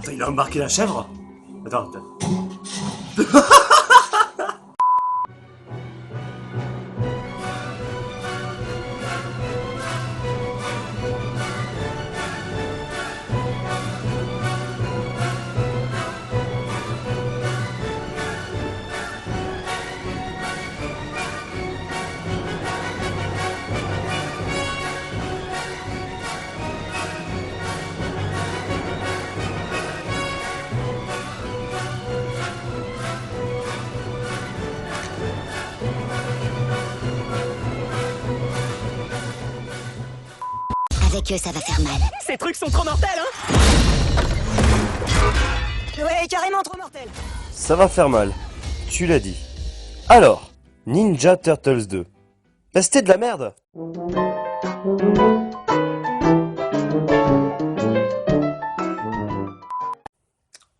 Attends, il a embarqué la chèvre? Attends, attends. Avec eux, ça va faire mal. Ces trucs sont trop mortels, hein? Ouais, carrément trop mortels. Ça va faire mal, tu l'as dit. Alors, Ninja Turtles 2. Bah, c'était de la merde.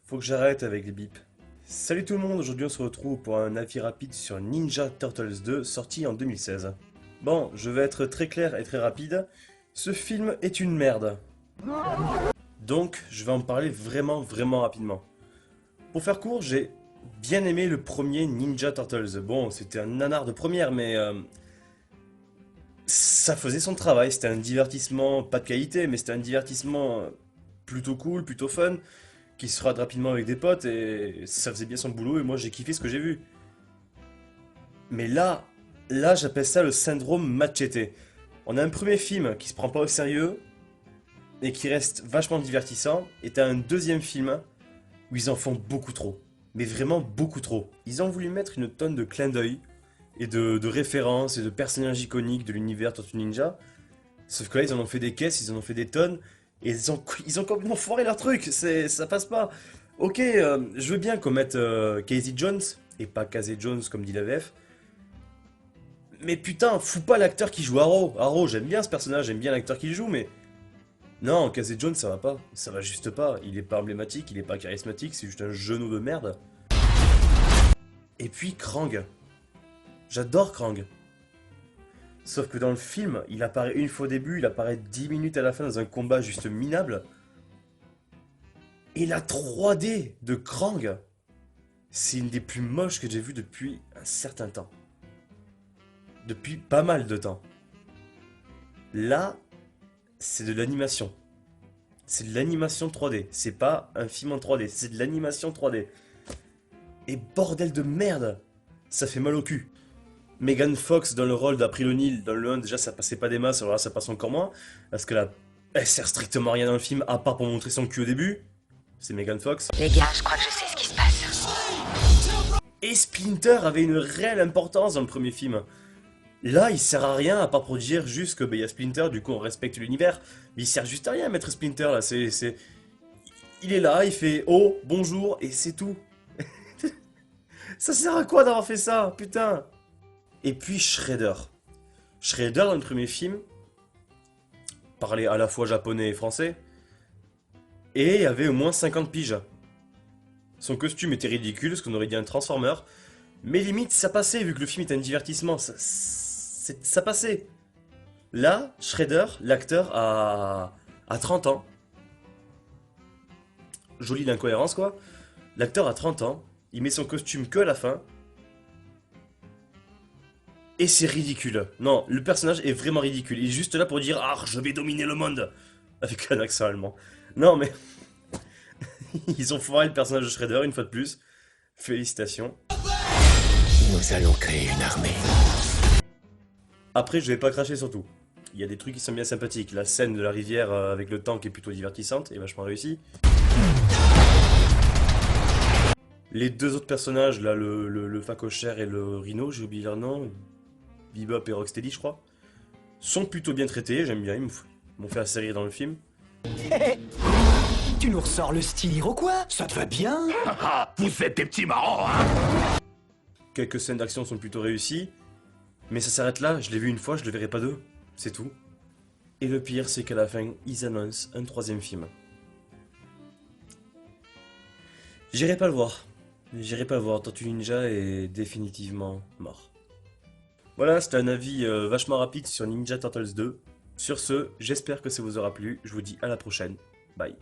Faut que j'arrête avec les bips. Salut tout le monde, aujourd'hui on se retrouve pour un avis rapide sur Ninja Turtles 2, sorti en 2016. Bon, je vais être très clair et très rapide. Ce film est une merde. Donc, je vais en parler vraiment rapidement. Pour faire court, j'ai bien aimé le premier Ninja Turtles. Bon, c'était un nanar de première, mais ça faisait son travail. C'était un divertissement, pas de qualité, mais c'était un divertissement plutôt cool, plutôt fun, qui se rate rapidement avec des potes, et ça faisait bien son boulot, et moi j'ai kiffé ce que j'ai vu. Mais là j'appelle ça le syndrome Machete. On a un premier film qui se prend pas au sérieux, et qui reste vachement divertissant, et t'as un deuxième film où ils en font beaucoup trop. Mais vraiment beaucoup trop. Ils ont voulu mettre une tonne de clins d'œil, et de références, et de personnages iconiques de l'univers Tortue Ninja. Sauf que là, ils en ont fait des caisses, ils en ont fait des tonnes, et ils ont complètement foiré leur truc, ça passe pas. Ok, je veux bien qu'on mette Casey Jones, et pas Casey Jones comme dit la VF, mais putain, fous pas l'acteur qui joue Arrow. Arrow, j'aime bien ce personnage, j'aime bien l'acteur qui le joue, mais... Non, Casey Jones, ça va pas. Ça va juste pas. Il est pas emblématique, il est pas charismatique, c'est juste un genou de merde. Et puis Krang. J'adore Krang. Sauf que dans le film, il apparaît une fois au début, il apparaît 10 minutes à la fin dans un combat juste minable. Et la 3D de Krang, c'est une des plus moches que j'ai vues depuis un certain temps. Depuis pas mal de temps. Là, c'est de l'animation. C'est de l'animation 3D. C'est pas un film en 3D, c'est de l'animation 3D. Et bordel de merde, ça fait mal au cul. Megan Fox dans le rôle d'April O'Neil, dans le 1, déjà ça passait pas des masses, alors là ça passe encore moins. Parce que là, elle sert strictement à rien dans le film, à part pour montrer son cul au début. C'est Megan Fox. Les gars, je crois que je sais ce qui se passe. Et Splinter avait une réelle importance dans le premier film. Là, il sert à rien à part pour dire juste que y a Splinter, du coup on respecte l'univers. Mais il sert juste à rien, Maître Splinter là. Il est là, il fait oh, bonjour, et c'est tout. Ça sert à quoi d'avoir fait ça, putain? Et puis Shredder. Shredder dans le premier film parlait à la fois japonais et français. Et il y avait au moins 50 piges. Son costume était ridicule, ce qu'on aurait dit un Transformer. Mais limite, ça passait, vu que le film était un divertissement. Ça passait. Là, Shredder, l'acteur, a 30 ans. Jolie d'incohérence, quoi. L'acteur a 30 ans. Il met son costume que à la fin. Et c'est ridicule. Non, le personnage est vraiment ridicule. Il est juste là pour dire « Ah, je vais dominer le monde !» Avec un accent allemand. Non, mais... Ils ont foiré le personnage de Shredder, une fois de plus. Félicitations. Nous allons créer une armée. Après, je vais pas cracher sur tout. Il y a des trucs qui sont bien sympathiques. La scène de la rivière avec le tank est plutôt divertissante et vachement réussie. Les deux autres personnages, là, le facochère et le rhino, j'ai oublié leur nom, Bebop et Rocksteady, je crois, sont plutôt bien traités, j'aime bien, ils m'ont fait assez rire dans le film. Tu nous ressors le style Iroquois? Ça te va bien? Ah, vous êtes des petits marrants, hein? Quelques scènes d'action sont plutôt réussies, mais ça s'arrête là, je l'ai vu une fois, je le verrai pas deux, c'est tout. Et le pire, c'est qu'à la fin, ils annoncent un troisième film. J'irai pas le voir. J'irai pas le voir, Tortue Ninja est définitivement mort. Voilà, c'était un avis vachement rapide sur Ninja Turtles 2. Sur ce, j'espère que ça vous aura plu, je vous dis à la prochaine, bye.